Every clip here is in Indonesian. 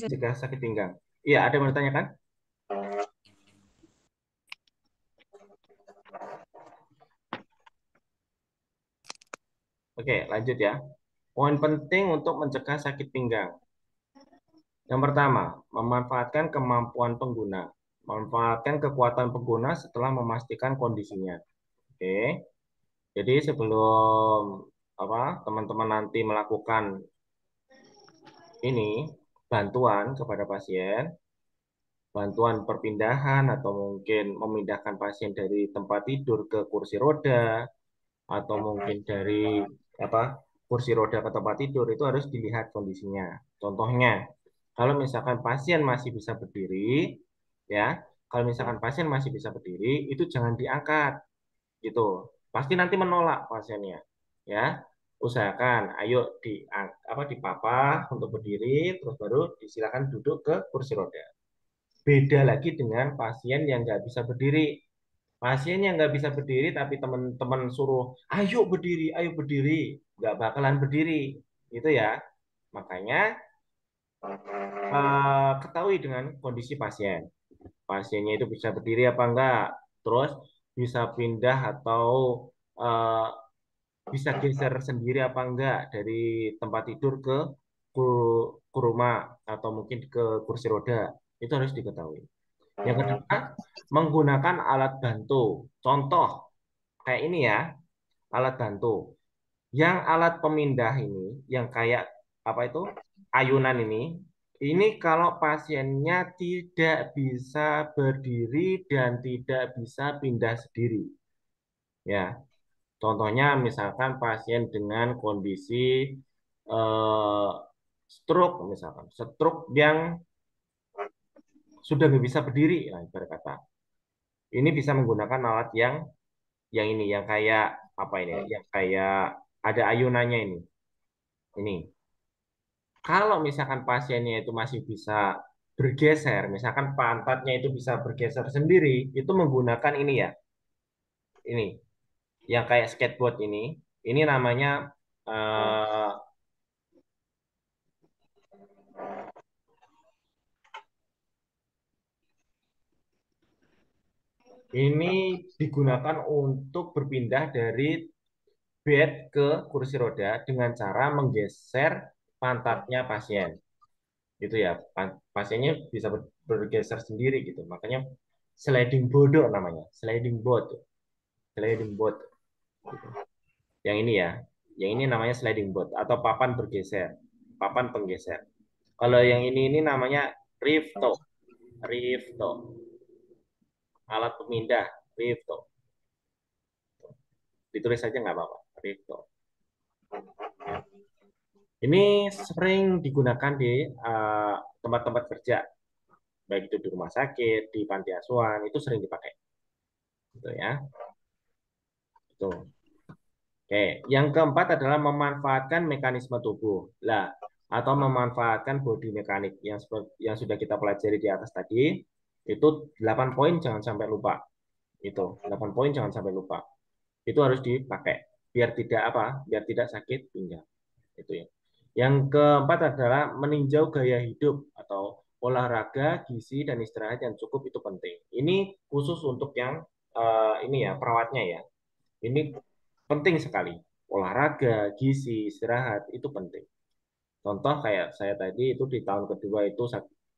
mencegah sakit pinggang. Iya, ada yang mau ditanyakan? Oke, lanjut ya. Poin penting untuk mencegah sakit pinggang. Yang pertama, memanfaatkan kemampuan pengguna. Memanfaatkan kekuatan pengguna setelah memastikan kondisinya. Oke. Jadi sebelum teman-teman nanti melakukan ini bantuan kepada pasien, bantuan perpindahan atau mungkin memindahkan pasien dari tempat tidur ke kursi roda atau mungkin dari apa kursi roda ke tempat tidur itu harus dilihat kondisinya. Contohnya, kalau misalkan pasien masih bisa berdiri, ya, kalau misalkan pasien masih bisa berdiri, itu jangan diangkat, gitu. Pasti nanti menolak pasiennya, ya. Usahakan, ayo dipapah untuk berdiri, terus baru disilakan duduk ke kursi roda. Beda lagi dengan pasien yang nggak bisa berdiri. Pasien yang nggak bisa berdiri, tapi teman-teman suruh, ayo berdiri, nggak bakalan berdiri, gitu ya. Makanya ketahui dengan kondisi pasien. Pasiennya itu bisa berdiri apa enggak, terus bisa pindah atau eh, bisa geser sendiri apa enggak dari tempat tidur ke rumah atau mungkin ke kursi roda. Itu harus diketahui. Yang kedua, menggunakan alat bantu. Contoh kayak ini ya, alat bantu. Yang alat pemindah ini, yang kayak apa itu, ayunan ini kalau pasiennya tidak bisa berdiri dan tidak bisa pindah sendiri. Ya, contohnya misalkan pasien dengan kondisi eh, stroke, misalkan stroke yang sudah nggak bisa berdiri, ya, ibarat kata. Ini bisa menggunakan alat yang ini, yang kayak apa ini, ya, yang kayak ada ayunannya ini. Ini. Kalau misalkan pasiennya itu masih bisa bergeser, misalkan pantatnya itu bisa bergeser sendiri, itu menggunakan ini ya, ini yang kayak skateboard ini namanya eh, ini digunakan untuk berpindah dari bed ke kursi roda dengan cara menggeser pantatnya pasien. Itu ya, pasiennya bisa bergeser sendiri gitu. Makanya sliding board namanya, sliding board. Gitu. Yang ini ya, yang ini namanya sliding board atau papan bergeser, papan penggeser. Kalau yang ini namanya rifto, rifto, alat pemindah, rifto. Ditulis saja nggak apa-apa, rifto. Ya. Ini sering digunakan di tempat-tempat kerja, baik itu di rumah sakit, di panti asuhan, itu sering dipakai, gitu ya. Itu. Oke, yang keempat adalah memanfaatkan mekanisme tubuh. Lah, atau memanfaatkan body mekanik yang sudah kita pelajari di atas tadi, itu 8 poin jangan sampai lupa. Itu, 8 poin jangan sampai lupa. Itu harus dipakai biar tidak Biar tidak sakit pinggang. Itu ya. Yang keempat adalah meninjau gaya hidup atau olahraga, gizi dan istirahat yang cukup itu penting. Ini khusus untuk yang ini ya, perawatnya ya. Ini penting sekali. Olahraga, gizi, istirahat itu penting. Contoh kayak saya tadi itu di tahun kedua itu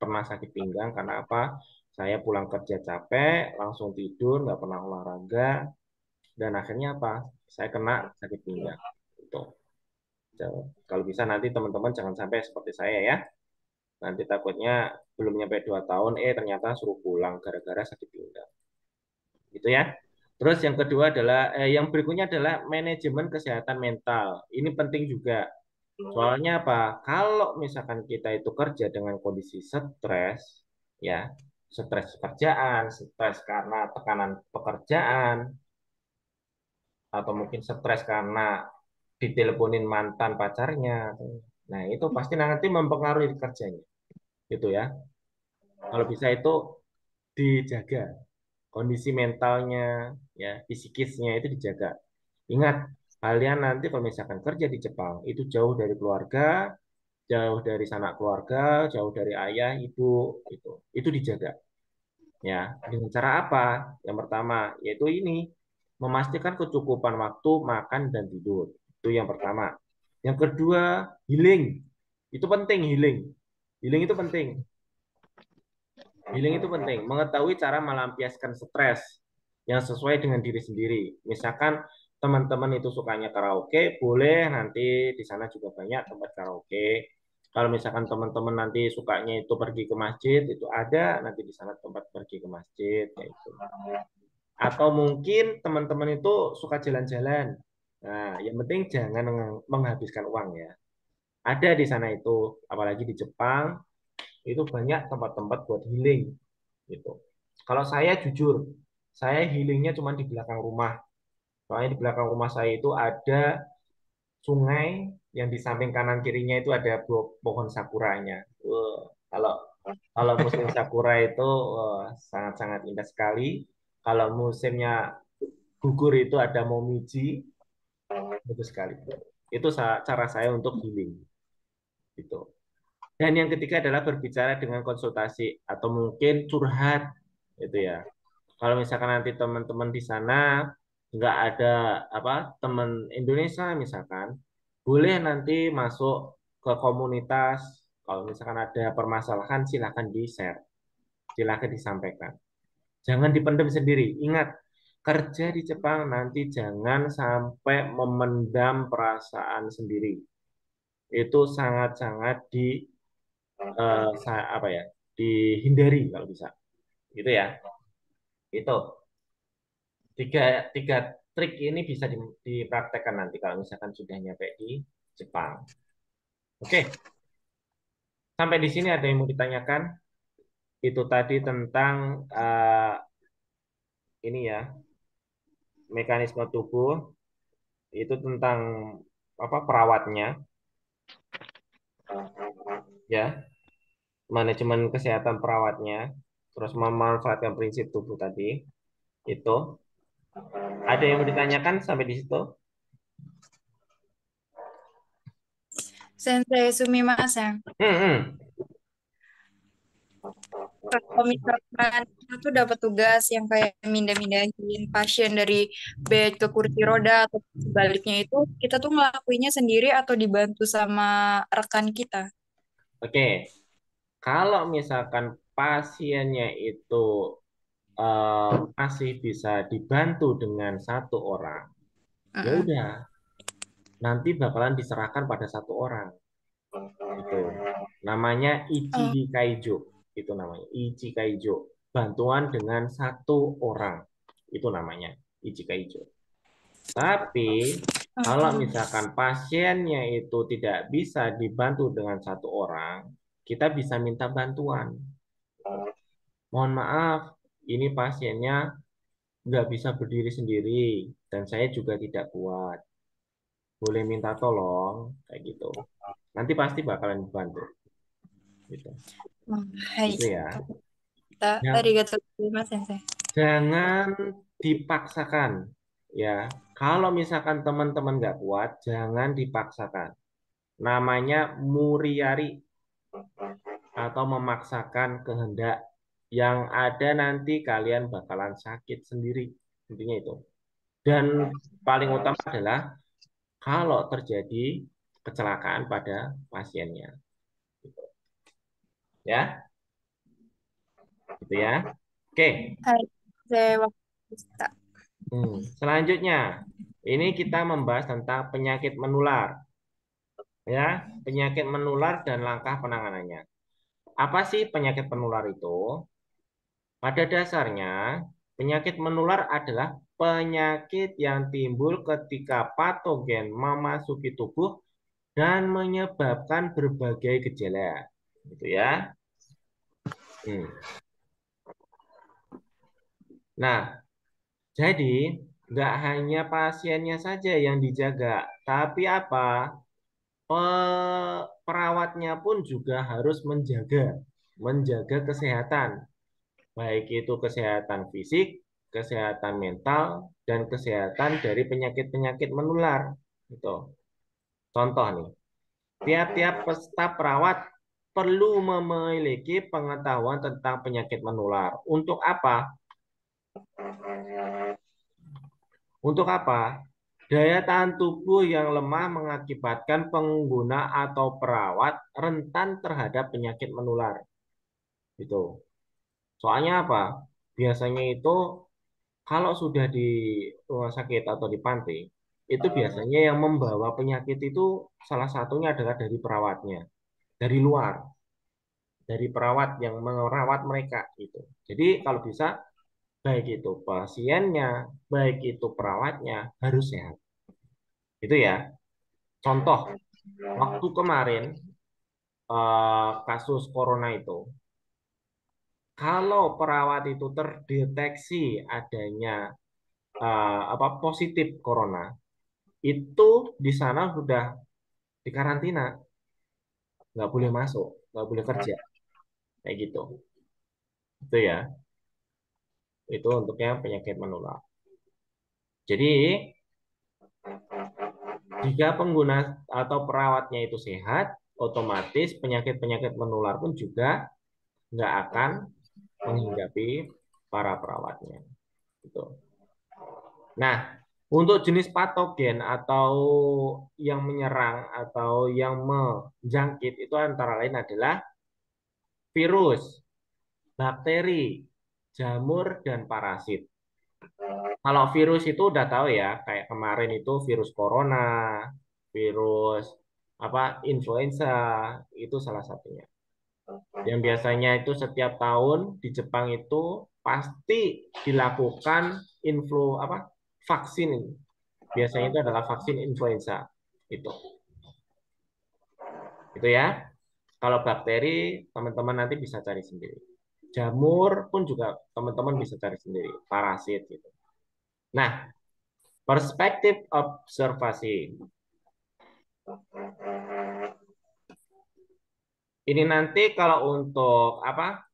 pernah sakit pinggang karena apa? Saya pulang kerja capek, langsung tidur, nggak pernah olahraga, dan akhirnya apa? Saya kena sakit pinggang. Itu. Kalau bisa nanti teman-teman jangan sampai seperti saya ya. Nanti takutnya belum nyampe 2 tahun, ternyata suruh pulang gara-gara sakit pinggang. Gitu ya. Terus yang kedua adalah, yang berikutnya adalah manajemen kesehatan mental. Ini penting juga. Soalnya apa? Kalau misalkan kita itu kerja dengan kondisi stres, ya, stres kerjaan, stres karena tekanan pekerjaan, atau mungkin stres karena diteleponin mantan pacarnya, nah itu pasti nanti mempengaruhi kerjanya, gitu ya. Kalau bisa itu dijaga kondisi mentalnya, ya, fisikisnya itu dijaga. Ingat, kalian nanti kalau misalkan kerja di Jepang itu jauh dari keluarga, jauh dari sanak keluarga, jauh dari ayah, ibu, itu dijaga. Ya, dengan cara apa? Yang pertama, yaitu ini, memastikan kecukupan waktu makan dan tidur. Itu yang pertama. Yang kedua, healing. Itu penting, healing. Healing itu penting. Healing itu penting. Mengetahui cara melampiaskan stres yang sesuai dengan diri sendiri. Misalkan teman-teman itu sukanya karaoke, boleh nanti di sana juga banyak tempat karaoke. Kalau misalkan teman-teman nanti sukanya itu pergi ke masjid, itu ada nanti di sana tempat pergi ke masjid, kayak itu. Atau mungkin teman-teman itu suka jalan-jalan. Nah, yang penting jangan menghabiskan uang ya. Ada di sana itu, apalagi di Jepang, itu banyak tempat-tempat buat healing gitu. Kalau saya jujur, saya healingnya cuma di belakang rumah. Soalnya di belakang rumah saya itu ada sungai yang di samping kanan kirinya itu ada pohon sakuranya. Kalau kalau musim sakura itu sangat-sangat indah sekali. Kalau musimnya gugur itu ada momiji, bagus sekali. Itu cara saya untuk healing gitu. Dan yang ketiga adalah berbicara dengan konsultasi atau mungkin curhat gitu ya. Kalau misalkan nanti teman-teman di sana nggak ada apa teman Indonesia misalkan, boleh nanti masuk ke komunitas. Kalau misalkan ada permasalahan silahkan di-share, silahkan disampaikan. Jangan dipendam sendiri. Ingat, kerja di Jepang nanti jangan sampai memendam perasaan sendiri. Itu sangat-sangat apa ya, dihindari kalau bisa. Gitu ya. Itu. Tiga, tiga trik ini bisa dipraktekkan nanti kalau misalkan sudah nyampe di Jepang. Oke, sampai di sini ada yang mau ditanyakan? Itu tadi tentang ini ya, mekanisme tubuh, itu tentang apa perawatnya, ya, manajemen kesehatan perawatnya, terus memanfaatkan prinsip tubuh tadi. Itu ada yang mau ditanyakan sampai di situ? Sensei Sumimasen. Hmm, hmm. Kalau misalkan kita tuh dapat tugas yang kayak mindah-mindahin pasien dari bed ke kursi roda atau sebaliknya itu, kita tuh ngelakuinnya sendiri atau dibantu sama rekan kita. Oke, kalau misalkan pasiennya itu masih bisa dibantu dengan satu orang, ya Mm-mm. udah, nanti bakalan diserahkan pada satu orang. Itu namanya Oh, Ichihi Kaijo. Itu namanya Ichi Kaijo. Bantuan dengan satu orang. Itu namanya Ichi Kaijo. Tapi kalau oh. misalkan pasiennya itu tidak bisa dibantu dengan satu orang, kita bisa minta bantuan. Mohon maaf, ini pasiennya nggak bisa berdiri sendiri dan saya juga tidak kuat. Boleh minta tolong kayak gitu. Nanti pasti bakalan dibantu gitu. Oh, hai. Itu ya. Yang Arigatou gozaimasu, Sensei. jangan dipaksakan ya. Kalau misalkan teman-teman nggak kuat, jangan dipaksakan. Namanya muriari atau memaksakan kehendak. Yang ada nanti kalian bakalan sakit sendiri. Intinya itu. Dan paling utama adalah kalau terjadi kecelakaan pada pasiennya. Ya, gitu ya. Oke, Hai, Sensei Wakista. selanjutnya ini kita membahas tentang penyakit menular, ya, penyakit menular dan langkah penanganannya. Apa sih penyakit penular itu? Pada dasarnya, penyakit menular adalah penyakit yang timbul ketika patogen memasuki tubuh dan menyebabkan berbagai gejala, gitu ya. Hmm. Nah, jadi, nggak hanya pasiennya saja yang dijaga, tapi apa? Perawatnya pun juga harus menjaga kesehatan, baik itu kesehatan fisik, kesehatan mental, dan kesehatan dari penyakit-penyakit menular. Gitu. Contoh nih, Tiap-tiap peserta perawat perlu memiliki pengetahuan tentang penyakit menular. Untuk apa? Untuk apa? Daya tahan tubuh yang lemah mengakibatkan pengguna atau perawat rentan terhadap penyakit menular. Gitu. Soalnya apa? Biasanya itu kalau sudah di rumah sakit atau di panti, itu biasanya yang membawa penyakit itu salah satunya adalah dari perawatnya, dari luar, dari perawat yang merawat mereka itu. Jadi kalau bisa baik itu pasiennya, baik itu perawatnya harus sehat. Itu ya. Contoh, waktu kemarin kasus corona itu, kalau perawat itu terdeteksi adanya apa positif corona, itu di sana sudah dikarantina, nggak boleh masuk, nggak boleh kerja, kayak gitu. Itu ya, itu untuknya penyakit menular. Jadi, jika pengguna atau perawatnya itu sehat, otomatis penyakit-penyakit menular pun juga nggak akan menghinggapi para perawatnya. Gitu. Nah, untuk jenis patogen atau yang menyerang atau yang menjangkit itu antara lain adalah virus, bakteri, jamur, dan parasit. Kalau virus itu udah tahu ya, kayak kemarin itu virus corona, virus apa influenza itu salah satunya. Yang biasanya itu setiap tahun di Jepang itu pasti dilakukan apa vaksin. Biasanya itu adalah vaksin influenza itu. Itu ya. Kalau bakteri teman-teman nanti bisa cari sendiri. Jamur pun juga teman-teman bisa cari sendiri, parasit gitu. Nah, perspektif observasi. Ini nanti kalau untuk apa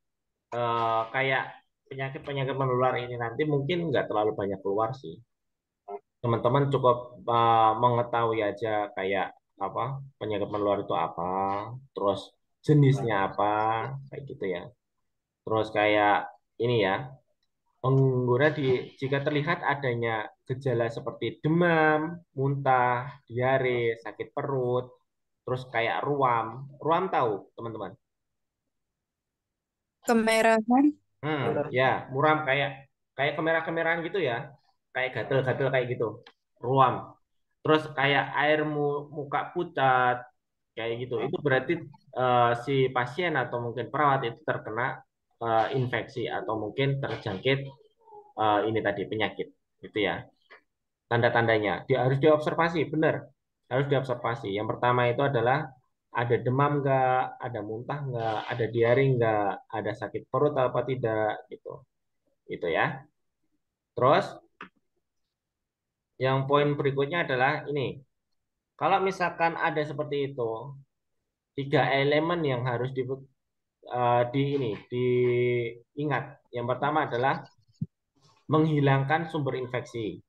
kayak penyakit-penyakit menular ini nanti mungkin nggak terlalu banyak keluar sih. Teman-teman cukup mengetahui aja kayak apa penyakit menular itu apa, terus jenisnya apa, kayak gitu ya. Terus kayak ini ya, pengguna jika terlihat adanya gejala seperti demam, muntah, diare, sakit perut, terus kayak ruam. Ruam tahu, teman-teman? Kemerahan. Ya, muram kayak kayak kemerah-kemerahan gitu ya. Kayak gatel-gatel kayak gitu. Ruam. Terus kayak air muka pucat kayak gitu. Itu berarti si pasien atau mungkin perawat itu terkena infeksi atau mungkin terjangkit ini tadi penyakit gitu ya. Tanda-tandanya dia harus diobservasi, benar. Harus diobservasi. Yang pertama itu adalah ada demam nggak, ada muntah nggak, ada diare nggak, ada sakit perut apa tidak gitu. Itu ya. Terus yang poin berikutnya adalah ini. Kalau misalkan ada seperti itu, tiga elemen yang harus di ini diingat. Yang pertama adalah menghilangkan sumber infeksi,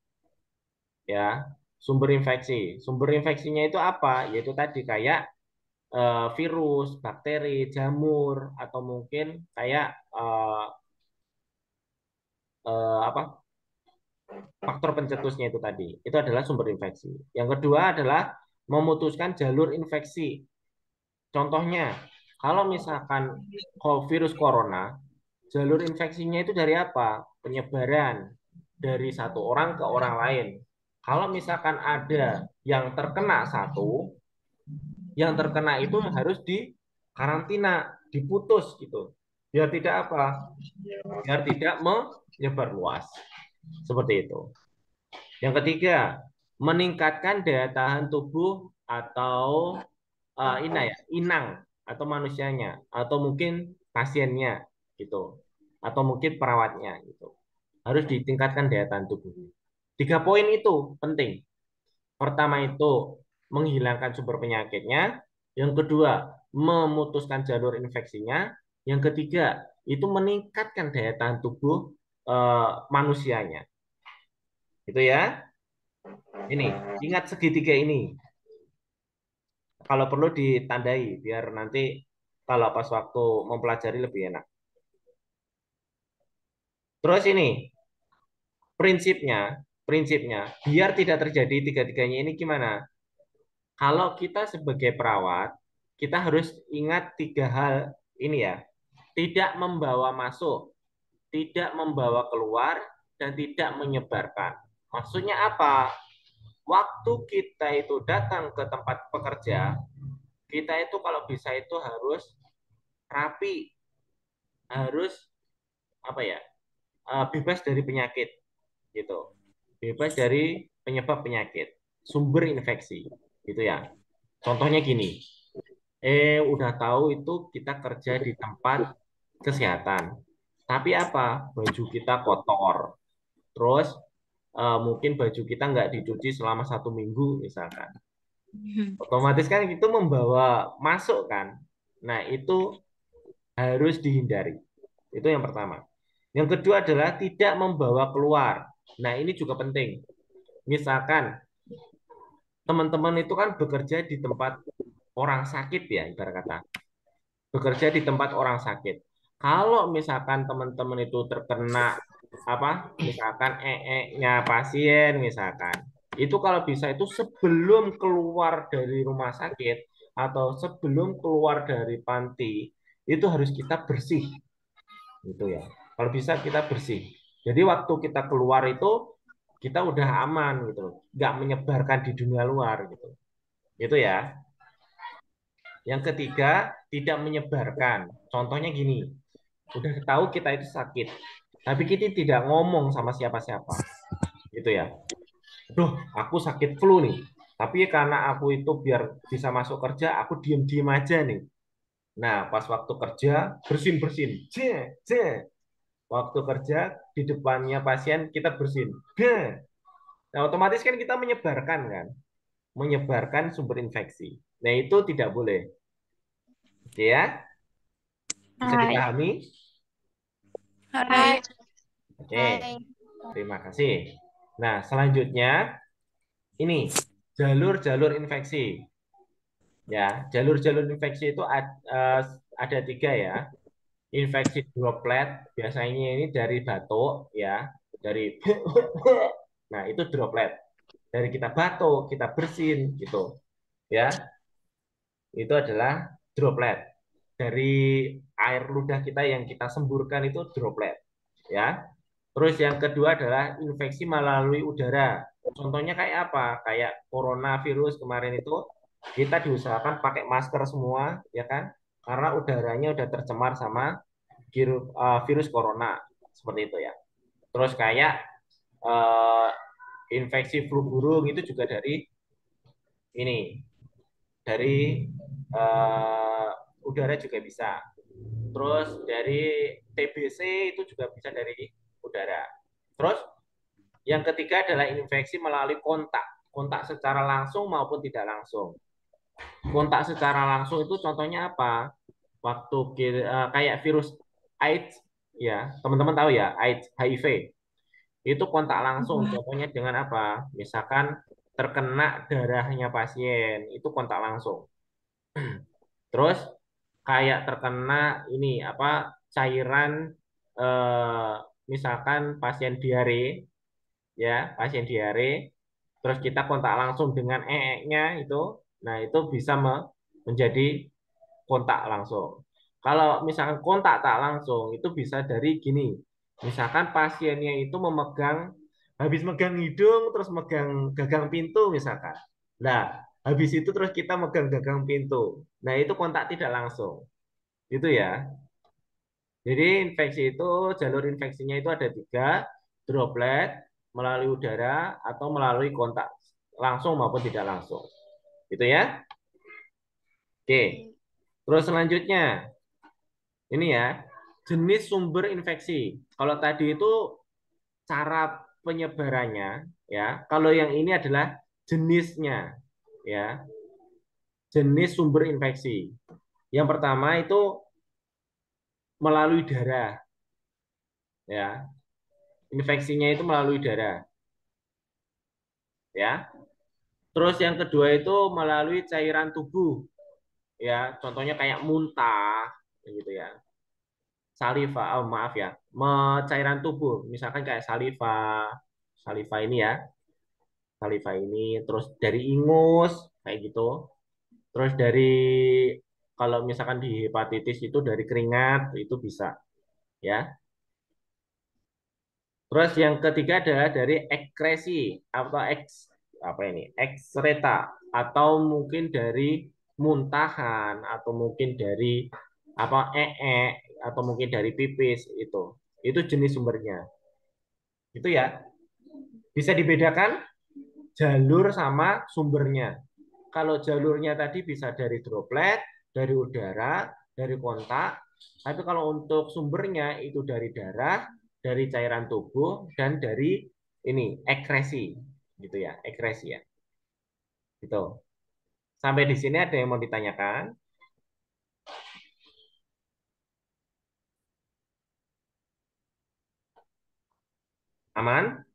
ya. Sumber infeksi. Sumber infeksinya itu apa? Yaitu tadi kayak virus, bakteri, jamur, atau mungkin kayak apa faktor pencetusnya itu tadi. Itu adalah sumber infeksi. Yang kedua adalah memutuskan jalur infeksi. Contohnya, kalau misalkan virus corona, jalur infeksinya itu dari apa? Penyebaran dari satu orang ke orang lain. Kalau misalkan ada yang terkena satu, yang terkena itu harus dikarantina, diputus gitu. Biar tidak apa? Biar tidak menyebar luas. Seperti itu. Yang ketiga, meningkatkan daya tahan tubuh atau inang atau manusianya atau mungkin pasiennya gitu atau mungkin perawatnya gitu harus ditingkatkan daya tahan tubuh. Tiga poin itu penting. Pertama itu menghilangkan sumber penyakitnya, yang kedua memutuskan jalur infeksinya, yang ketiga itu meningkatkan daya tahan tubuh manusianya. Itu ya. Ini ingat segitiga ini. Kalau perlu ditandai biar nanti kalau pas waktu mempelajari lebih enak. Terus ini prinsipnya, prinsipnya biar tidak terjadi tiga-tiganya ini gimana? Kalau kita sebagai perawat, kita harus ingat tiga hal ini ya. Tidak membawa masuk, tidak membawa keluar, dan tidak menyebarkan. Maksudnya apa? Waktu kita itu datang ke tempat pekerja, kita itu kalau bisa itu harus rapi, harus apa ya? Bebas dari penyakit gitu. Bebas dari penyebab penyakit, sumber infeksi gitu ya. Contohnya gini, udah tahu itu kita kerja di tempat kesehatan. Tapi apa? Baju kita kotor. Terus mungkin baju kita nggak dicuci selama 1 minggu misalkan. Otomatis kan itu membawa masuk kan. Nah itu harus dihindari. Itu yang pertama. Yang kedua adalah tidak membawa keluar. Nah ini juga penting. Misalkan teman-teman itu kan bekerja di tempat orang sakit ya, ibarat kata. Bekerja di tempat orang sakit. Kalau misalkan teman-teman itu terkena apa? Misalkan nya pasien misalkan. Itu kalau bisa itu sebelum keluar dari rumah sakit atau sebelum keluar dari panti itu harus kita bersih gitu ya. Kalau bisa kita bersih. Jadi waktu kita keluar itu kita udah aman gitu, nggak menyebarkan di dunia luar gitu. Itu ya. Yang ketiga, tidak menyebarkan. Contohnya gini, udah tahu kita itu sakit, tapi kita tidak ngomong sama siapa-siapa, gitu ya. Duh, aku sakit flu nih. Tapi karena aku itu biar bisa masuk kerja, aku diem-diem aja nih. Nah, pas waktu kerja, bersin-bersin. Waktu kerja, di depannya pasien, kita bersin. Nah, otomatis kan kita menyebarkan kan. Menyebarkan sumber infeksi. Nah, itu tidak boleh. Oke ya, bisa Hai. dipahami? Hai. Oke, terima kasih. Nah, selanjutnya ini jalur-jalur infeksi. Ya, jalur-jalur infeksi itu ada tiga ya. Infeksi droplet biasanya ini dari batuk ya, dari nah itu droplet. Dari kita batuk, kita bersin gitu. Ya, itu adalah droplet. Dari air ludah kita yang kita semburkan itu droplet. Ya. Terus yang kedua adalah infeksi melalui udara. Contohnya kayak apa? Kayak coronavirus kemarin itu kita diusahakan pakai masker semua, ya kan? Karena udaranya udah tercemar sama virus corona, seperti itu ya. Terus kayak uh, infeksi flu burung itu juga dari ini, dari uh, udara juga bisa. Terus dari TBC itu juga bisa dari udara. Terus yang ketiga adalah infeksi melalui kontak, kontak secara langsung maupun tidak langsung. Kontak secara langsung itu contohnya apa? Waktu kayak virus AIDS, ya teman-teman tahu ya, AIDS, HIV, itu kontak langsung. Contohnya dengan apa? Misalkan terkena darahnya pasien, itu kontak langsung. Terus kayak terkena ini apa cairan eh, misalkan pasien diare ya pasien diare terus kita kontak langsung dengan nya itu nah itu bisa menjadi kontak langsung kalau misalkan kontak tak langsung itu bisa dari gini misalkan pasiennya itu memegang habis megang hidung terus megang gagang pintu misalkan nah habis itu terus kita megang gagang pintu nah itu kontak tidak langsung itu ya jadi infeksi itu jalur infeksinya itu ada tiga, droplet melalui udara atau melalui kontak langsung maupun tidak langsung. Gitu ya. Oke. Terus selanjutnya ini ya jenis sumber infeksi. Kalau tadi itu cara penyebarannya ya. Kalau yang ini adalah jenisnya ya. Jenis sumber infeksi. Yang pertama itu melalui darah ya. Infeksinya itu melalui darah ya. Terus yang kedua itu melalui cairan tubuh, ya. Contohnya kayak muntah, gitu ya. Saliva, oh maaf ya, cairan tubuh, misalkan kayak saliva, saliva ini ya, saliva ini, terus dari ingus, kayak gitu. Terus dari, kalau misalkan di hepatitis itu dari keringat, itu bisa, ya. Terus yang ketiga adalah dari ekskresi atau apa ini? Ekskreta atau mungkin dari muntahan atau mungkin dari apa atau mungkin dari pipis itu. Itu jenis sumbernya. Itu ya. Bisa dibedakan jalur sama sumbernya. Kalau jalurnya tadi bisa dari droplet, dari udara, dari kontak. Tapi kalau untuk sumbernya itu dari darah, dari cairan tubuh, dan dari ini ekskresi, gitu ya, ekskresi ya. Gitu. Sampai di sini ada yang mau ditanyakan? Aman?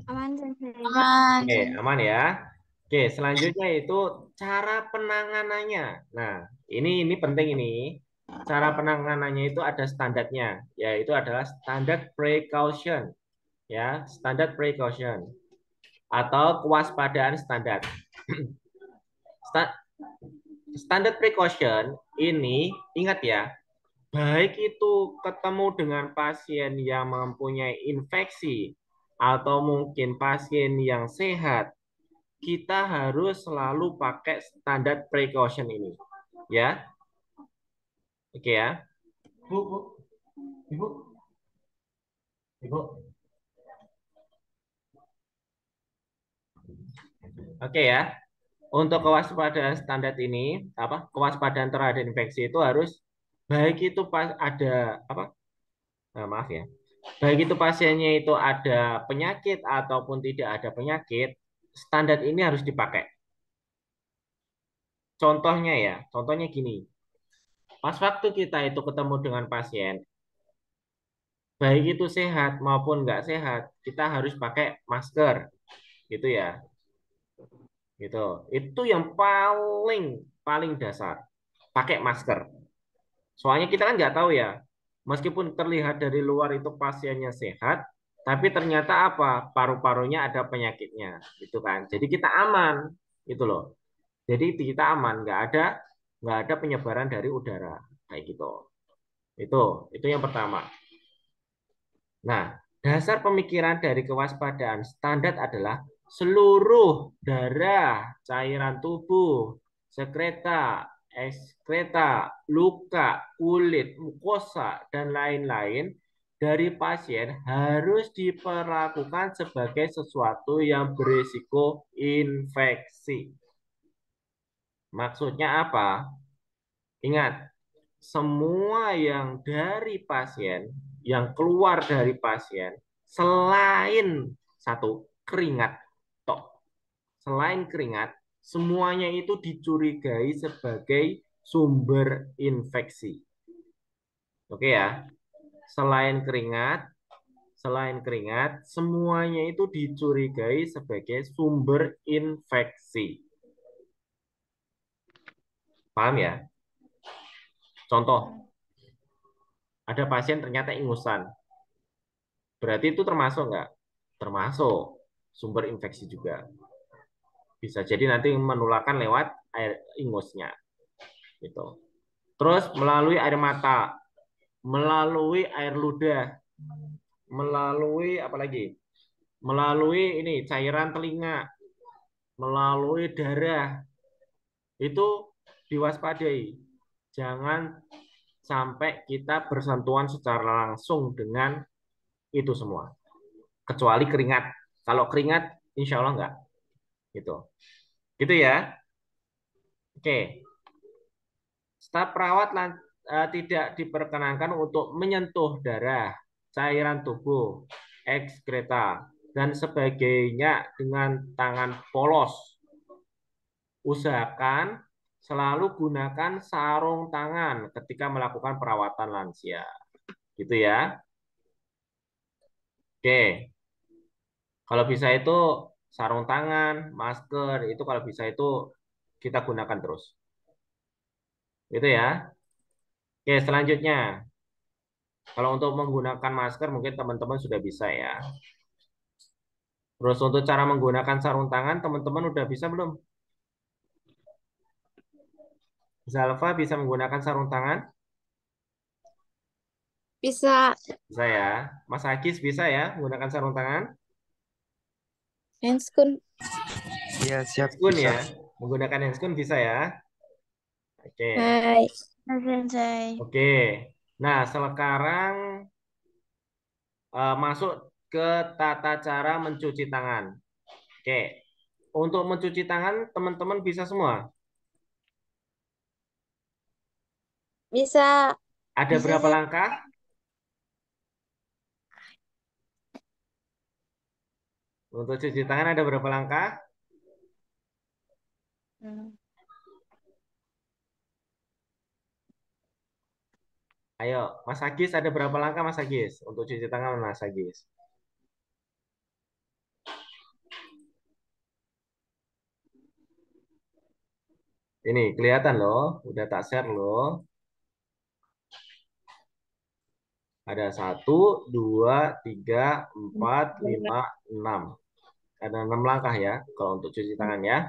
Aman, Sensei. Aman. Oke, aman ya. Oke, selanjutnya itu cara penanganannya. Nah, ini penting ini. Cara penanganannya itu ada standarnya, yaitu adalah standar precaution, ya, standar precaution atau kewaspadaan standar. Standar precaution ini ingat ya, baik itu ketemu dengan pasien yang mempunyai infeksi atau mungkin pasien yang sehat, kita harus selalu pakai standar precaution ini, ya. Oke ya. Bu, bu, ibu, ibu. Oke ya. Untuk kewaspadaan standar ini, apa? Kewaspadaan terhadap infeksi itu harus baik itu pas ada apa? Maaf ya. Baik itu pasiennya itu ada penyakit ataupun tidak ada penyakit, standar ini harus dipakai. Contohnya ya, contohnya gini. Pas waktu kita itu ketemu dengan pasien, baik itu sehat maupun nggak sehat, kita harus pakai masker, gitu ya. Gitu. Itu yang paling paling dasar, pakai masker. Soalnya kita kan nggak tahu ya, meskipun terlihat dari luar itu pasiennya sehat, tapi ternyata apa? Paru-parunya ada penyakitnya, gitu kan. Jadi kita aman, gitu loh. Jadi kita aman, nggak ada penyebaran dari udara, kayak gitu. Itu yang pertama. Nah, dasar pemikiran dari kewaspadaan standar adalah seluruh darah, cairan tubuh, sekreta, ekskreta, luka, kulit, mukosa, dan lain-lain dari pasien harus diperlakukan sebagai sesuatu yang berisiko infeksi. Maksudnya apa? Ingat, semua yang dari pasien, yang keluar dari pasien, selain satu keringat, tok, selain keringat, semuanya itu dicurigai sebagai sumber infeksi. Oke ya, selain keringat, semuanya itu dicurigai sebagai sumber infeksi. Paham ya? Contoh, ada pasien ternyata ingusan. Berarti itu termasuk nggak? Termasuk sumber infeksi juga. Bisa jadi nanti menularkan lewat air ingusnya. Gitu. Terus melalui air mata, melalui air ludah, melalui apa lagi? Melalui ini cairan telinga, melalui darah. Itu diwaspadai. Jangan sampai kita bersentuhan secara langsung dengan itu semua. Kecuali keringat. Kalau keringat, insya Allah enggak. Gitu. Gitu ya. Oke. Staf perawat tidak diperkenankan untuk menyentuh darah, cairan tubuh, ekskreta, dan sebagainya dengan tangan polos. Usahakan selalu gunakan sarung tangan ketika melakukan perawatan lansia. Gitu ya. Oke. Kalau bisa itu sarung tangan, masker, itu kalau bisa itu kita gunakan terus. Itu ya. Oke, selanjutnya. Kalau untuk menggunakan masker mungkin teman-teman sudah bisa ya. Terus untuk cara menggunakan sarung tangan, teman-teman udah bisa belum? Zalfa bisa menggunakan sarung tangan? Bisa. Bisa ya. Mas Agis bisa ya menggunakan sarung tangan? Handscoon. Iya, siap, Handscoon bisa. ya. Menggunakan handscoon bisa ya. Oke. Hai. Sensei. Oke. Nah, sekarang masuk ke tata cara mencuci tangan. Oke. Untuk mencuci tangan, teman-teman bisa semua. Bisa. Ada Bisa, berapa saya. langkah? Untuk cuci tangan ada berapa langkah? Ayo, Mas Agis ada berapa langkah Mas Agis? Untuk cuci tangan Mas Agis. Ini kelihatan loh, udah tak share loh. Ada 1, 2, 3, 4, 5, 6. Ada 6 langkah ya, kalau untuk cuci tangan ya.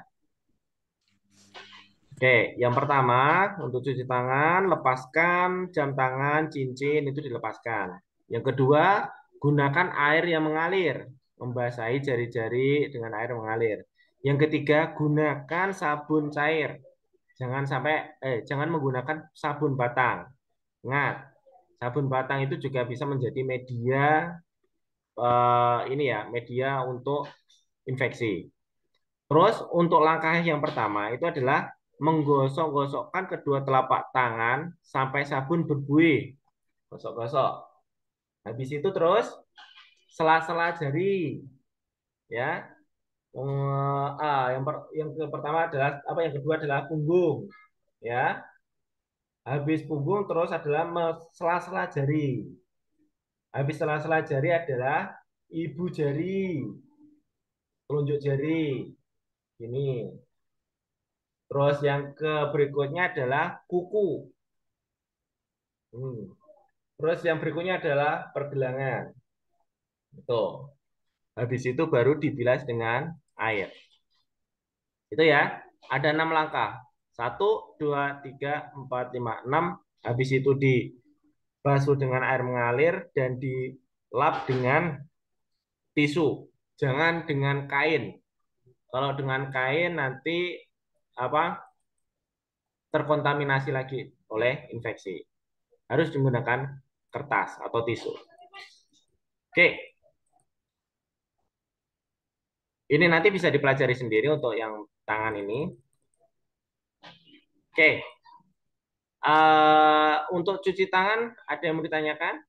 Oke, yang pertama untuk cuci tangan, lepaskan jam tangan, cincin itu dilepaskan. Yang kedua, gunakan air yang mengalir, membasahi jari-jari dengan air mengalir. Yang ketiga, gunakan sabun cair. Jangan menggunakan sabun batang. Ingat, sabun batang itu juga bisa menjadi media ini ya, media untuk infeksi. Terus untuk langkah yang pertama itu adalah menggosok-gosokkan kedua telapak tangan sampai sabun berbuih. Gosok-gosok. Habis itu terus sela-sela jari ya. Yang pertama adalah apa, yang kedua adalah punggung ya. Habis punggung terus adalah sela-sela jari. Habis sela-sela jari adalah ibu jari, telunjuk jari. Ini. Terus yang ke berikutnya adalah kuku. Hmm. Terus yang berikutnya adalah pergelangan. Itu. Habis itu baru dibilas dengan air. Itu ya. Ada 6 langkah. 1, 2, 3, 4, 5, 6. Habis itu dibasuh dengan air mengalir dan dilap dengan tisu. Jangan dengan kain. Kalau dengan kain nanti apa, terkontaminasi lagi oleh infeksi. Harus menggunakan kertas atau tisu. Oke. Ini nanti bisa dipelajari sendiri untuk yang tangan ini. Oke. Untuk cuci tangan, ada yang mau ditanyakan?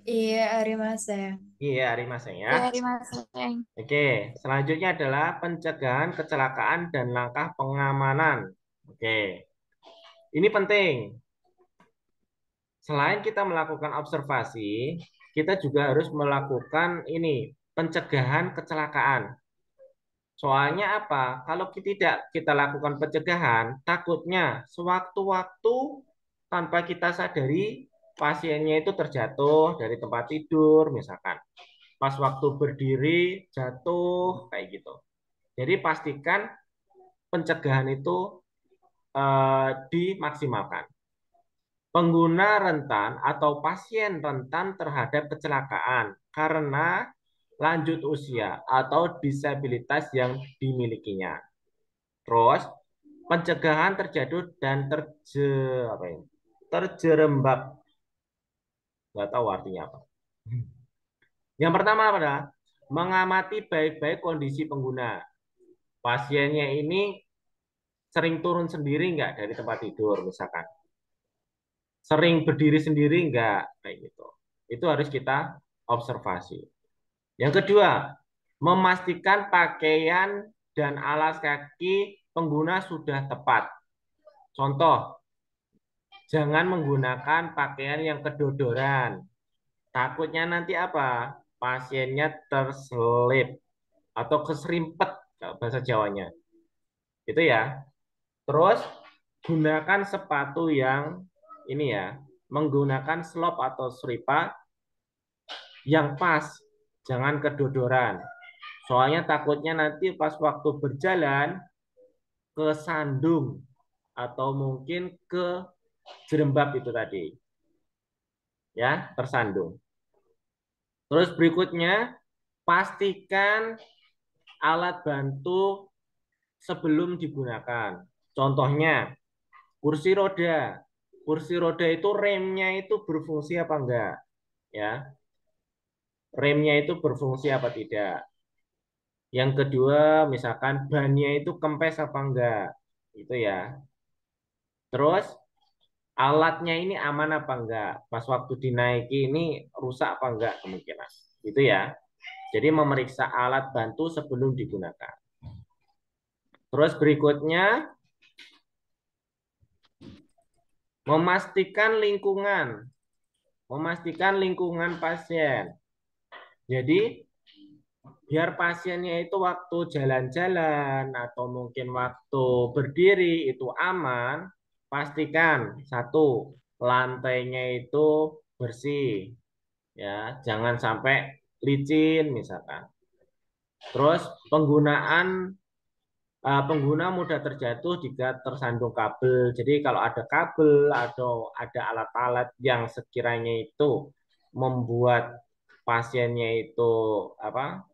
Iya, Arimasa ya. Iya, Ari Mas ya. Dari Mas Sensei. Oke, selanjutnya adalah pencegahan kecelakaan dan langkah pengamanan. Oke, ini penting. Selain kita melakukan observasi, kita juga harus melakukan ini, pencegahan kecelakaan. Soalnya apa? Kalau tidak kita lakukan pencegahan, takutnya sewaktu-waktu tanpa kita sadari pasiennya itu terjatuh dari tempat tidur misalkan. Pas waktu berdiri jatuh kayak gitu. Jadi pastikan pencegahan itu dimaksimalkan. Pengguna rentan atau pasien rentan terhadap kecelakaan karena lanjut usia atau disabilitas yang dimilikinya. Terus pencegahan terjadi dan terjerembab. Nggak tahu artinya apa. Yang pertama adalah mengamati baik-baik kondisi pengguna. Pasiennya ini sering turun sendiri nggak dari tempat tidur misalkan. Sering berdiri sendiri nggak kayak gitu. Itu harus kita observasi. Yang kedua, memastikan pakaian dan alas kaki pengguna sudah tepat. Contoh, jangan menggunakan pakaian yang kedodoran. Takutnya nanti apa? Pasiennya terselip atau keserimpet kalau bahasa Jawanya. Itu ya. Terus gunakan sepatu yang ini ya, menggunakan slop atau sripa yang pas, jangan kedodoran. Soalnya takutnya nanti pas waktu berjalan ke sandung atau mungkin ke jerembab itu tadi. Ya, tersandung. Terus berikutnya, pastikan alat bantu sebelum digunakan. Contohnya, kursi roda. Kursi roda itu remnya itu berfungsi apa enggak? Ya, remnya itu berfungsi apa tidak? Yang kedua, misalkan bannya itu kempes apa enggak? Itu ya. Terus alatnya ini aman apa enggak? Pas waktu dinaiki ini rusak apa enggak kemungkinan? Itu ya. Jadi memeriksa alat bantu sebelum digunakan. Terus berikutnya memastikan lingkungan pasien. Jadi biar pasiennya itu waktu jalan-jalan atau mungkin waktu berdiri itu aman, pastikan satu, lantainya itu bersih ya, jangan sampai licin misalkan. Terus pengguna mudah terjatuh jika tersandung kabel. Jadi kalau ada kabel atau ada alat-alat yang sekiranya itu membuat pasiennya itu apa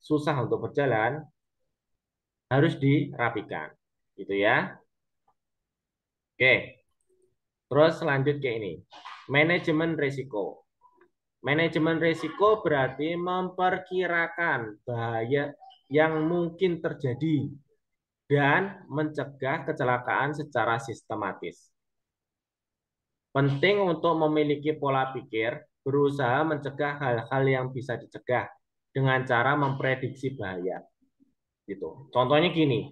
susah untuk berjalan, harus dirapikan, gitu ya. Oke, terus lanjut ke ini, manajemen risiko. Manajemen risiko berarti memperkirakan bahaya yang mungkin terjadi dan mencegah kecelakaan secara sistematis. Penting untuk memiliki pola pikir, berusaha mencegah hal-hal yang bisa dicegah dengan cara memprediksi bahaya. Gitu. Contohnya gini,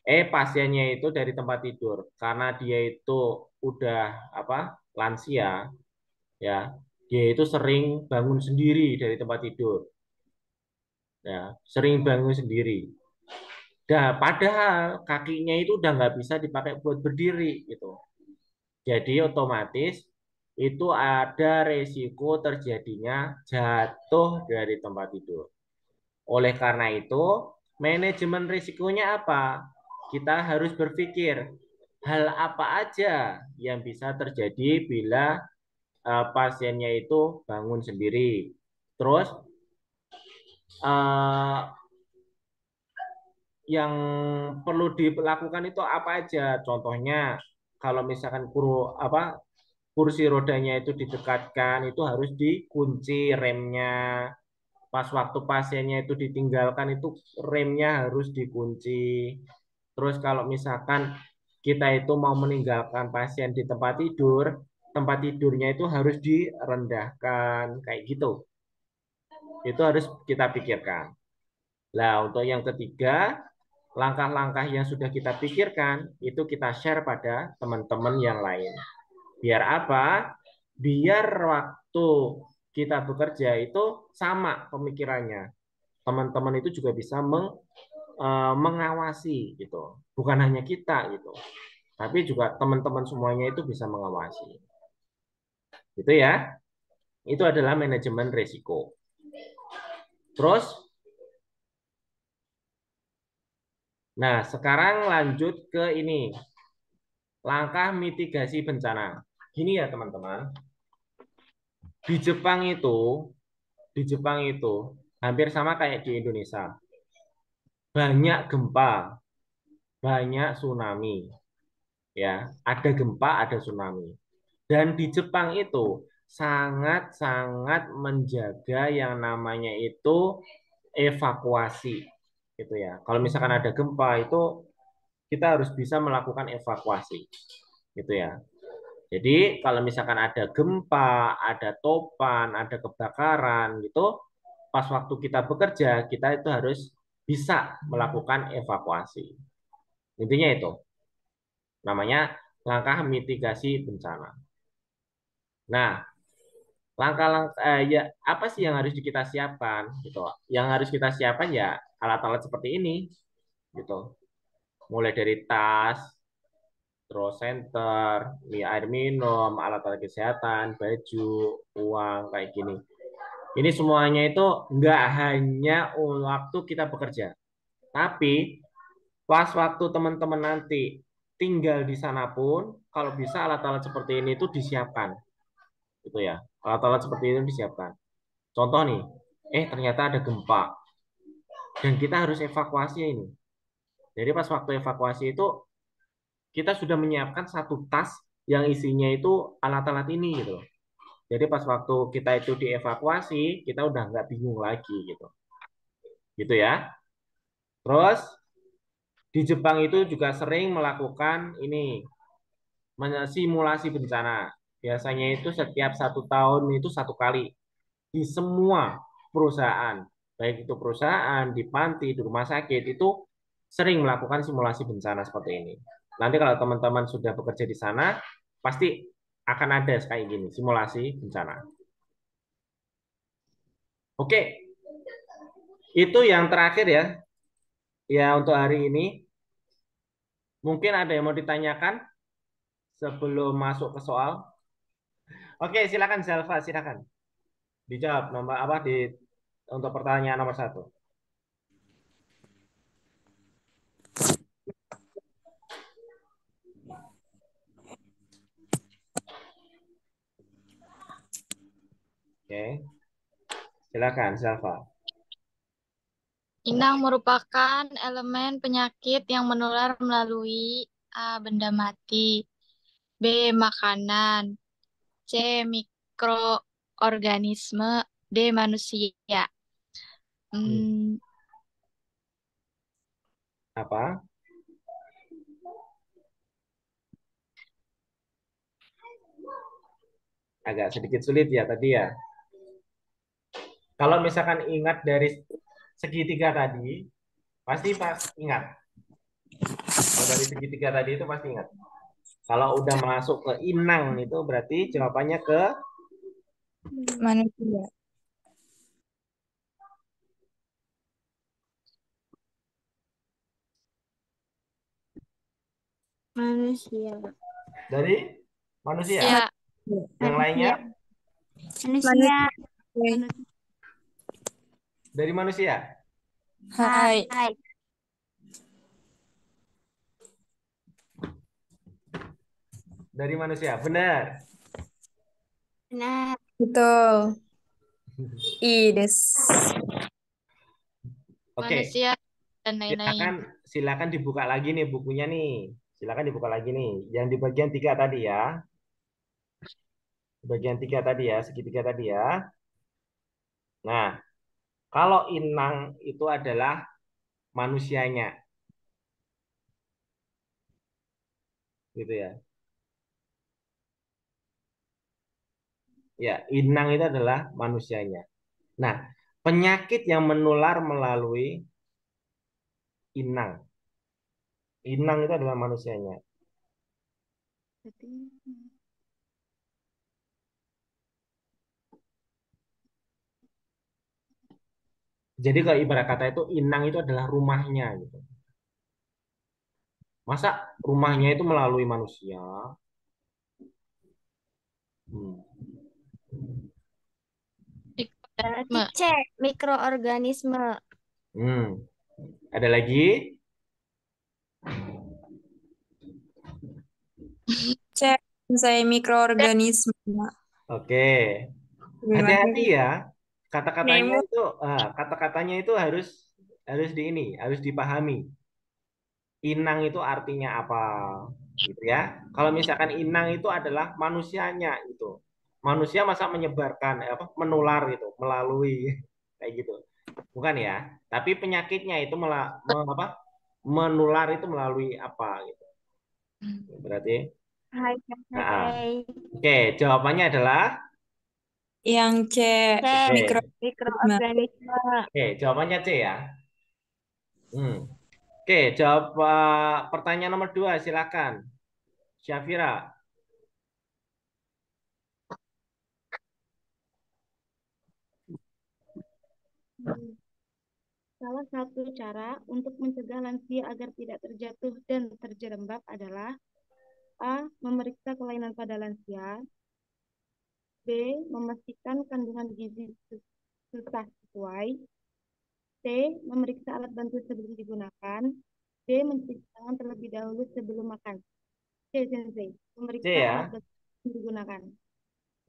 pasiennya itu dari tempat tidur karena dia itu udah lansia, ya, dia itu sering bangun sendiri dari tempat tidur, ya, sering bangun sendiri. Nah, padahal kakinya itu udah nggak bisa dipakai buat berdiri gitu. Jadi otomatis itu ada resiko terjadinya jatuh dari tempat tidur. Oleh karena itu, manajemen risikonya apa? Kita harus berpikir hal apa aja yang bisa terjadi bila pasiennya itu bangun sendiri. Terus uh, yang perlu dilakukan itu apa aja? Contohnya kalau misalkan kursi rodanya itu didekatkan, itu harus dikunci remnya. Pas waktu pasiennya itu ditinggalkan, itu remnya harus dikunci. Terus kalau misalkan kita itu mau meninggalkan pasien di tempat tidurnya itu harus direndahkan, kayak gitu. Itu harus kita pikirkan. Nah, untuk yang ketiga, langkah-langkah yang sudah kita pikirkan itu kita share pada teman-teman yang lain. Biar apa? Biar waktu kita bekerja itu sama pemikirannya. Teman-teman itu juga bisa mengawasi gitu. Bukan hanya kita gitu. Tapi juga teman-teman semuanya itu bisa mengawasi. Gitu ya. Itu adalah manajemen risiko. Terus nah, sekarang lanjut ke ini. Langkah mitigasi bencana. Gini ya, teman-teman. Di Jepang itu, di Jepang itu hampir sama kayak di Indonesia. Banyak gempa, banyak tsunami. Ya, ada gempa, ada tsunami. Dan di Jepang itu sangat-sangat menjaga yang namanya itu evakuasi. Gitu ya. Kalau misalkan ada gempa itu kita harus bisa melakukan evakuasi. Gitu ya. Jadi kalau misalkan ada gempa, ada topan, ada kebakaran gitu, pas waktu kita bekerja, kita itu harus bisa melakukan evakuasi. Intinya itu. Namanya langkah mitigasi bencana. Nah, Langkah-langkah ya apa sih yang harus kita siapkan gitu. Yang harus kita siapkan ya alat-alat seperti ini gitu. Mulai dari tas, terus senter, air minum, alat-alat kesehatan, baju, uang kayak gini. Ini semuanya itu nggak hanya waktu kita bekerja, tapi pas waktu teman-teman nanti tinggal di sana pun, kalau bisa alat-alat seperti ini itu disiapkan, gitu ya. Alat-alat seperti ini disiapkan. Contoh nih, ternyata ada gempa dan kita harus evakuasi ini. Jadi pas waktu evakuasi itu kita sudah menyiapkan satu tas yang isinya itu alat-alat ini gitu. Jadi pas waktu kita itu dievakuasi, kita udah nggak bingung lagi gitu. Gitu ya. Terus di Jepang itu juga sering melakukan ini simulasi bencana. Biasanya itu setiap 1 tahun itu 1 kali di semua perusahaan, baik itu perusahaan, di panti, di rumah sakit itu sering melakukan simulasi bencana seperti ini. Nanti kalau teman-teman sudah bekerja di sana, pasti akan ada kayak gini, simulasi bencana. Oke, itu yang terakhir ya. Ya untuk hari ini, mungkin ada yang mau ditanyakan sebelum masuk ke soal. Oke, silakan Zalfa, silakan. Dijawab nomor apa untuk pertanyaan nomor 1. Oke, silakan Zalfa. Inang merupakan elemen penyakit yang menular melalui A. Benda mati, B. Makanan, C. Mikroorganisme, D. Manusia. Hmm, Apa? Agak sedikit sulit ya tadi ya. Kalau misalkan ingat dari segitiga tadi, pasti pas ingat. Kalau dari segitiga tadi itu pasti ingat. Kalau udah masuk ke inang itu berarti jawabannya ke Manusia. manusia. dari manusia. Ya, Yang lainnya manusia. Oke. dari manusia. Hai. Hai. Dari manusia. Benar. Benar. Betul. Ides. Oke, Manusia dan lain-lain. silakan dibuka lagi nih bukunya nih. Silakan dibuka lagi nih. Yang di bagian 3 tadi ya. Bagian 3 tadi ya, segitiga tadi ya. Nah, kalau inang itu adalah manusianya, gitu ya. Ya, inang itu adalah manusianya. Nah, penyakit yang menular melalui inang. Inang itu adalah manusianya. Jadi kalau ibarat kata itu inang itu adalah rumahnya gitu. Masa rumahnya itu melalui manusia? Hmm. Berarti C. Mikroorganisme. Hmm. Ada lagi? Cek saya mikroorganisme. Oke. Gimana Hati-hati sih? ya. Kata-katanya Nemo. itu kata-katanya itu harus harus dipahami. Inang itu artinya apa? Gitu ya. Kalau misalkan inang itu adalah manusianya itu. Manusia masa menyebarkan apa menular gitu melalui kayak gitu. Bukan ya. Tapi penyakitnya itu menular itu melalui apa gitu. Berarti Hai, ah. hai. Oke, jawabannya adalah Yang C. C. oke. Mikroorganisme. Mikroorganisme. Oke, jawabannya C ya. Hmm. Oke, jawab pertanyaan nomor 2 silakan. Syafira. Salah satu cara untuk mencegah lansia agar tidak terjatuh dan terjerembab adalah A. Memeriksa kelainan pada lansia. B. Memastikan kandungan gizi susah sesuai. C. Memeriksa alat bantu sebelum digunakan. D. Mencuci tangan terlebih dahulu sebelum makan. C. Sensei. C Memeriksa alat ya. bantu sebelum digunakan.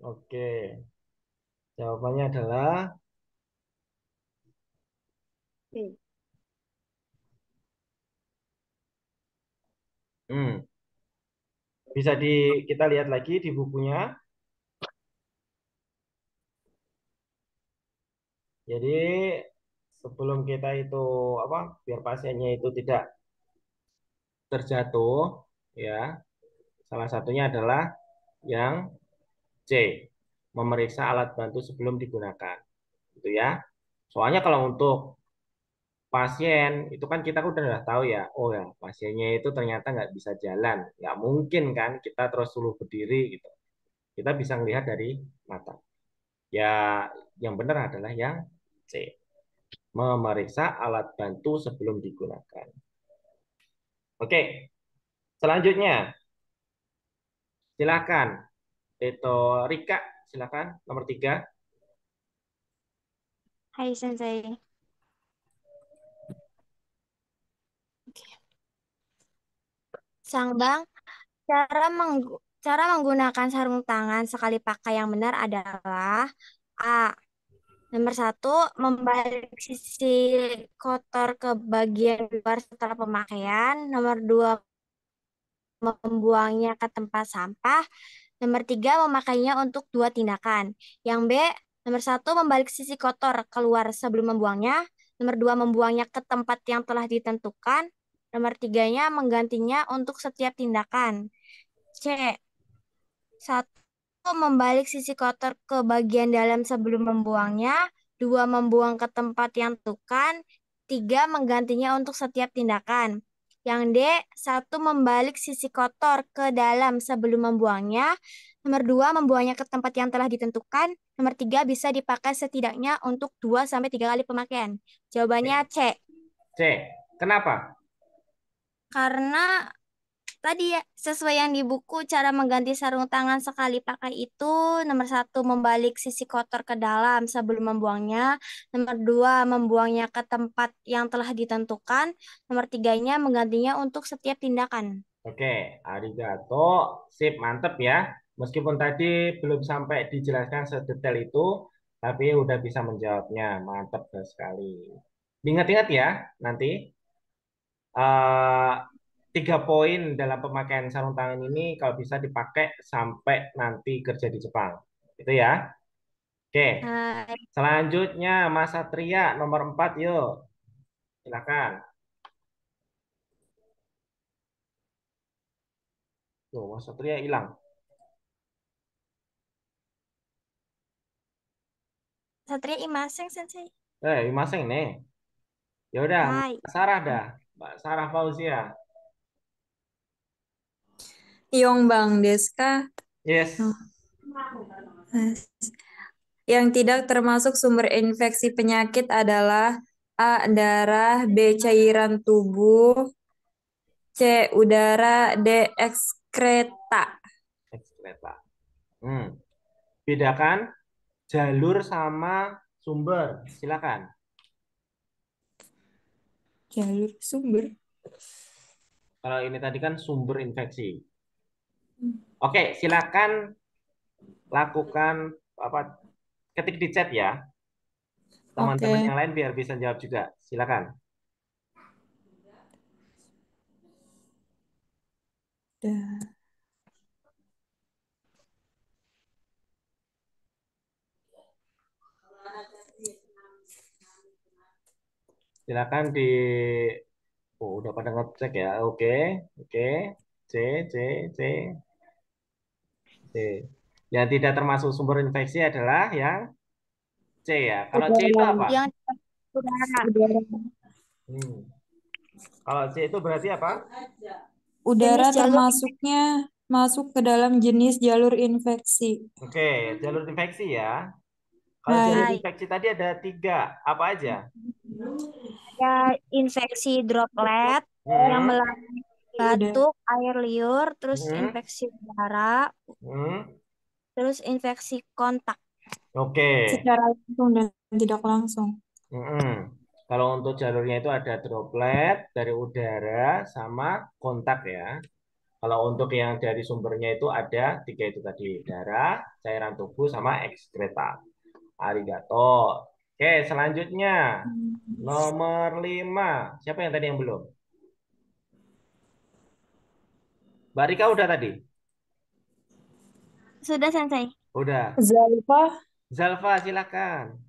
Oke. Jawabannya adalah C. bisa kita lihat lagi di bukunya. Jadi sebelum kita itu apa, biar pasiennya itu tidak terjatuh, ya, salah satunya adalah yang C, memeriksa alat bantu sebelum digunakan, gitu ya. Soalnya kalau untuk pasien itu kan kita udah tahu ya, oh ya pasiennya itu ternyata nggak bisa jalan, nggak mungkin kan kita terus suruh berdiri gitu. Kita bisa melihat dari mata. Ya, yang benar adalah yang C, memeriksa alat bantu sebelum digunakan. Oke, selanjutnya silakan Teto Rika, silakan nomor 3. Hai Sensei. Sangbang, cara menggunakan sarung tangan sekali pakai yang benar adalah A. Nomor 1, membalik sisi kotor ke bagian luar setelah pemakaian. Nomor 2, membuangnya ke tempat sampah. Nomor 3, memakainya untuk 2 tindakan. Yang B, nomor 1, membalik sisi kotor keluar sebelum membuangnya. Nomor 2, membuangnya ke tempat yang telah ditentukan. Nomor 3-nya, menggantinya untuk setiap tindakan. C, 1, membalik sisi kotor ke bagian dalam sebelum membuangnya. 2, membuang ke tempat yang ditentukan. 3, menggantinya untuk setiap tindakan. Yang D, 1, membalik sisi kotor ke dalam sebelum membuangnya. Nomor 2, membuangnya ke tempat yang telah ditentukan. Nomor 3, bisa dipakai setidaknya untuk 2-3 kali pemakaian. Jawabannya C. C, kenapa? Karena tadi ya, sesuai yang di buku, cara mengganti sarung tangan sekali pakai itu nomor 1, membalik sisi kotor ke dalam sebelum membuangnya. Nomor 2, membuangnya ke tempat yang telah ditentukan. Nomor 3-nya, menggantinya untuk setiap tindakan. Oke, arigato, sip, mantep ya. Meskipun tadi belum sampai dijelaskan sedetail itu, tapi udah bisa menjawabnya, mantep sekali. Ingat-ingat ya, nanti eh 3 poin dalam pemakaian sarung tangan ini kalau bisa dipakai sampai nanti kerja di Jepang. Itu ya. Oke, Hai. selanjutnya Mas Satria nomor 4 yuk. Silakan. Tuh, Mas Satria hilang. Satria Imaseng, Sensei. Masing nih. Ya udah, Hai. Mbak Sarah dah. Mbak Sarah Fauzia. Yongbang desu ka? Yes. Yang tidak termasuk sumber infeksi penyakit adalah A. Darah, B. Cairan tubuh, C. Udara, D. Ekskreta. Ekskreta. Bedakan jalur sama sumber. Silakan. Jalur sumber. Kalau ini tadi kan sumber infeksi. Oke, silakan lakukan apa, ketik di chat ya. Teman-teman Oke. yang lain biar bisa jawab juga. Silakan. Dah. Silakan oh, udah pada ngecek ya. Oke. Oke. C, C, C, C. Yang tidak termasuk sumber infeksi adalah yang C ya. Kalau C itu apa? Yang udara. Hmm. Kalau C itu berarti apa? Udara Jenis jalur termasuknya masuk ke dalam jenis jalur infeksi. Oke, jalur infeksi ya. Kalau jalur Hai. Hai. infeksi tadi ada 3, apa aja? Ya, infeksi droplet yang Hmm, melalui Udah. batuk, air liur, terus hmm, infeksi udara, hmm. terus infeksi kontak. Oke. Secara langsung dan tidak langsung. Mm-mm. Kalau untuk jalurnya itu ada droplet dari udara sama kontak ya. Kalau untuk yang dari sumbernya itu ada tiga itu tadi, darah, cairan tubuh, sama ekskreta. Arigato. Oke, selanjutnya nomor 5. Siapa yang tadi yang belum? Mbak Rika udah tadi? Sudah, Sensei. Udah. Zalfa. Zalfa, silakan.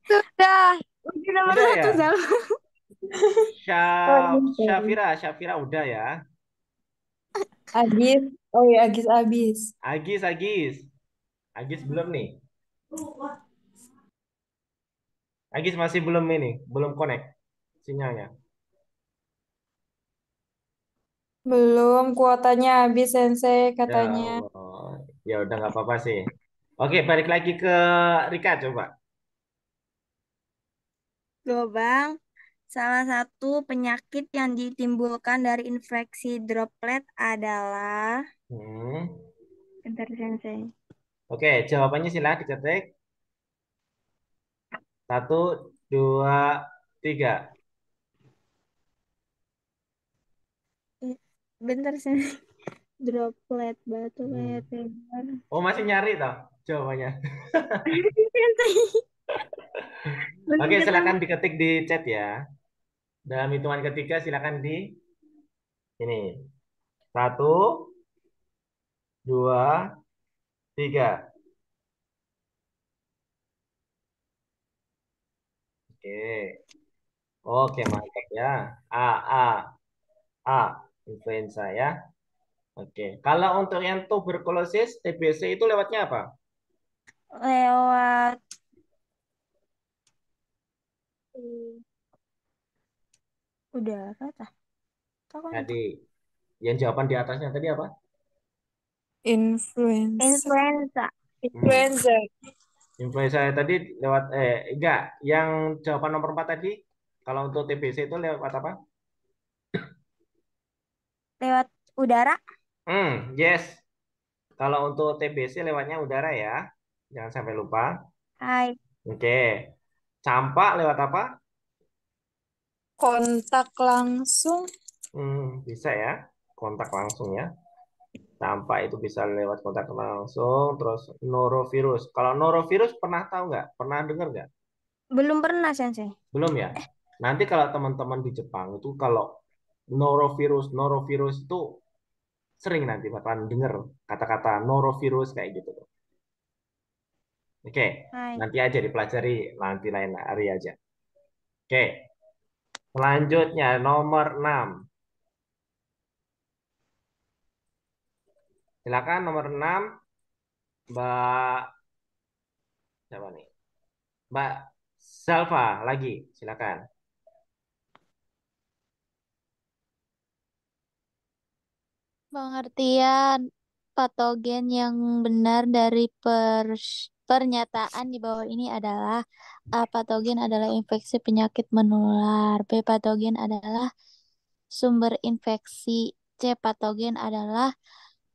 Sudah. Uji nomor Udah satu, ya? Zal. Oh, ini sorry. Syafira udah ya. Agis. Oh ya, Agis abis. Agis, Agis. Agis belum nih. Agis masih belum ini, belum connect sinyalnya. Belum, kuotanya habis, Sensei, Ya katanya. Allah. Ya udah nggak apa-apa sih. Oke, balik lagi ke Rika coba. Lubang. Salah satu penyakit yang ditimbulkan dari infeksi droplet adalah... Hmm. Bentar, Sensei. Oke, jawabannya silahkan diketik. Satu, dua, tiga. Bentar, Sensei. Droplet batu kayak Hmm. tebar. Oh, masih nyari toh jawabannya. Sensei. Belum Oke, ketemu. silakan diketik di chat ya. Dalam hitungan ketiga silakan di ini. Satu, dua, tiga. Oke. Oke, mantap ya. A, A, A. Influenza ya. Oke. Kalau untuk yang tuberkulosis, TBC itu lewatnya apa? Lewat hmm, udara tah. Kapan Tadi, tah? yang jawaban di atasnya tadi apa? Influenza. Influenza. Hmm. Influenza. Influenza tadi lewat, enggak. Yang jawaban nomor 4 tadi, kalau untuk TBC itu lewat apa? Lewat udara. Yes. Kalau untuk TBC lewatnya udara ya. Jangan sampai lupa. Hai. Oke. Campak lewat apa? Kontak langsung. Bisa ya. Kontak langsung ya. Campak itu bisa lewat kontak langsung. Terus norovirus. Kalau norovirus pernah tahu nggak? Pernah dengar nggak? Belum pernah, Sensei. Belum ya. Nanti kalau teman-teman di Jepang itu kalau norovirus itu sering nanti bakalan dengar kata-kata norovirus kayak gitu. Oke, Hai. nanti aja dipelajari nanti lain hari aja. Oke, selanjutnya nomor 6. Silakan nomor 6, Mbak siapa nih? Mbak Salva lagi, silakan. Pengertian patogen yang benar dari pernyataan di bawah ini adalah: A. Patogen adalah infeksi penyakit menular. B. Patogen adalah sumber infeksi. C. Patogen adalah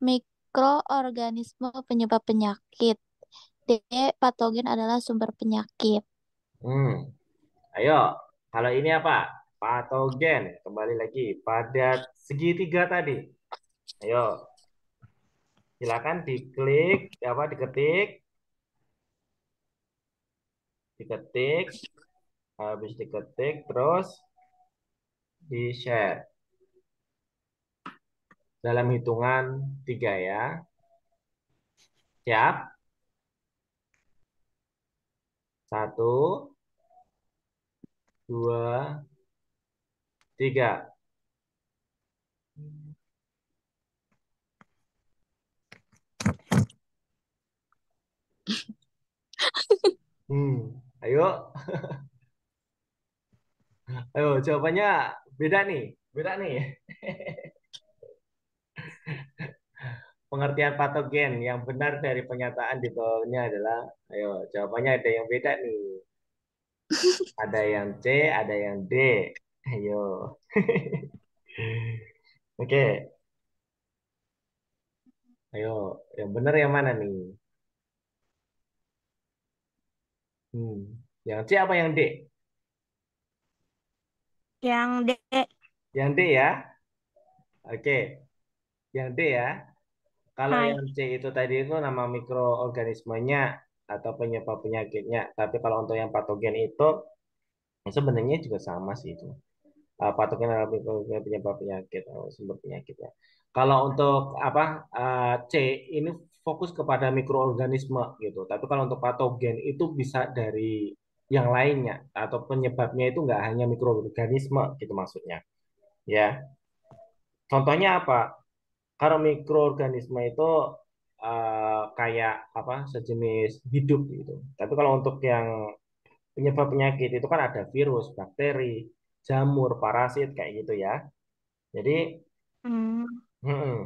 mikroorganisme penyebab penyakit. D. Patogen adalah sumber penyakit. Hmm, ayo, kalau ini apa? Patogen. Kembali lagi pada segitiga tadi. Ayo, silakan diklik, apa diketik, diketik, habis diketik, terus di share dalam hitungan 3 ya. Siap? Satu, dua, tiga. Ayo, ayo jawabannya beda nih, beda nih. Pengertian patogen yang benar dari pernyataan di bawahnya adalah, ayo jawabannya ada yang beda nih. Ada yang C, ada yang D. Ayo. Oke, ayo. Yang benar yang mana nih? Hmm. Yang C apa yang D? Yang D. Yang D ya. Oke, yang D ya. Kalau Hai. yang C itu tadi itu nama mikroorganismenya atau penyebab penyakitnya. Tapi kalau untuk yang patogen itu sebenarnya juga sama sih itu. Patogen adalah penyebab penyakit, sumber penyakitnya. Kalau untuk apa C ini fokus kepada mikroorganisme gitu. Tapi kalau untuk patogen itu bisa dari yang lainnya atau penyebabnya itu nggak hanya mikroorganisme gitu maksudnya. Ya, contohnya apa? Kalau mikroorganisme itu kayak apa sejenis hidup gitu. Tapi kalau untuk yang penyebab penyakit itu kan ada virus, bakteri, jamur, parasit kayak gitu ya. Jadi, Hmm, mm-mm.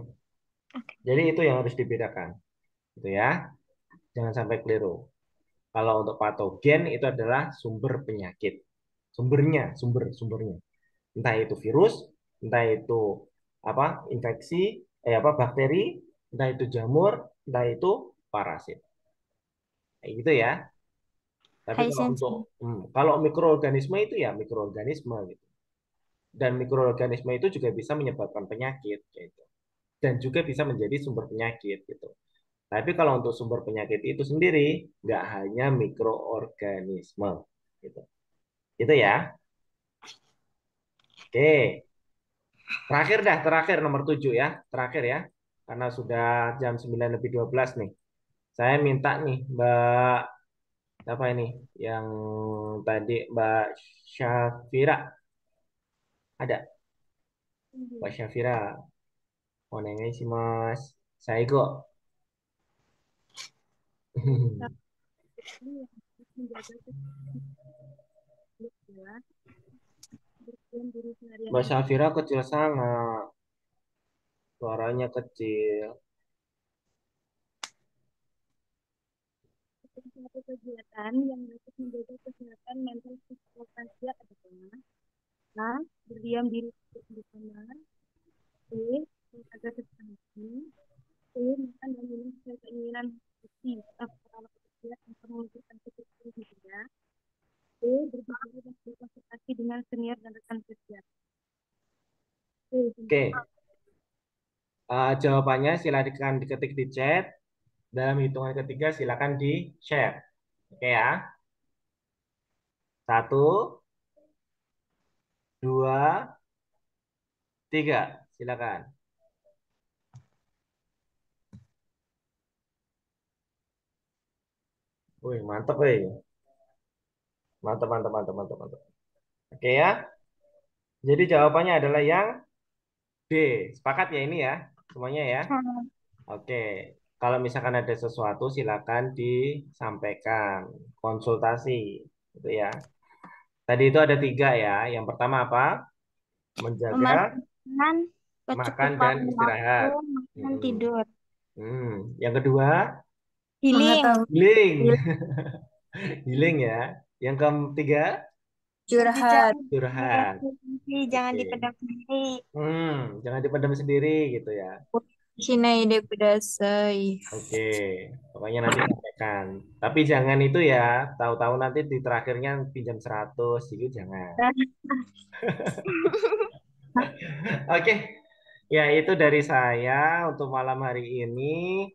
oke. Jadi itu yang harus dibedakan, gitu ya. Jangan sampai keliru. Kalau untuk patogen itu adalah sumber penyakit, sumbernya. Entah itu virus, entah itu apa infeksi, apa bakteri, entah itu jamur, entah itu parasit. Kayak gitu ya. Tapi Hai, kalau Sensei. untuk kalau mikroorganisme itu ya mikroorganisme gitu. Dan mikroorganisme itu juga bisa menyebabkan penyakit gitu. Dan juga bisa menjadi sumber penyakit gitu. Tapi kalau untuk sumber penyakit itu sendiri nggak hanya mikroorganisme gitu. Gitu ya. Oke. Terakhir nomor 7 ya. Terakhir ya. Karena sudah jam 9 lebih 12 nih. Saya minta nih Mbak apa ini? Yang tadi Mbak Syafira ada. Mbak Syafira. Oh, nengnya sih Mas. Saigo. Ini yang harus menjaga kesehatan ya, berdiam diri seharian Mbak itu Syafira kecil sangat. Suaranya kecil. satu kegiatan yang dapat menjaga kesehatan mental fisikal lansia adalah A. Berdiam diri di kamar. B. Menjaga kesehatan. C. Makan dan minum sesuai keinginan seperti kalau bekerja untuk mengumpulkan kebutuhan juga. D. Berbicara dan berkonsultasi dengan senior dan rekan kerja. C. Oke. Jawabannya silakan diketik di chat. Dalam hitungan ketiga silakan di share. Oke ya. 1, 2, 3. Silakan. Wih, mantap, wih. Mantap, mantap, mantap, mantap, mantap. Oke ya. Jadi jawabannya adalah yang D. Sepakat ya ini ya, semuanya ya. Hmm. Oke. Kalau misalkan ada sesuatu silakan disampaikan, konsultasi, gitu ya. Tadi itu ada 3 ya. Yang pertama apa? Menjaga Memastikan makan kecukupan dan waktu istirahat. makan Mm-mm. tidur. Yang kedua, Healing. healing. Healing ya. Yang ketiga, Curhat. Berbicara curhat. jangan Oke. dipendam sendiri. Jangan dipendam sendiri gitu ya. Shinai kudasai. Oke. Pokoknya nanti sampaikan. Tapi jangan itu ya, tahu-tahu nanti di terakhirnya pinjam 100 itu jangan. Oke. Ya, itu dari saya untuk malam hari ini.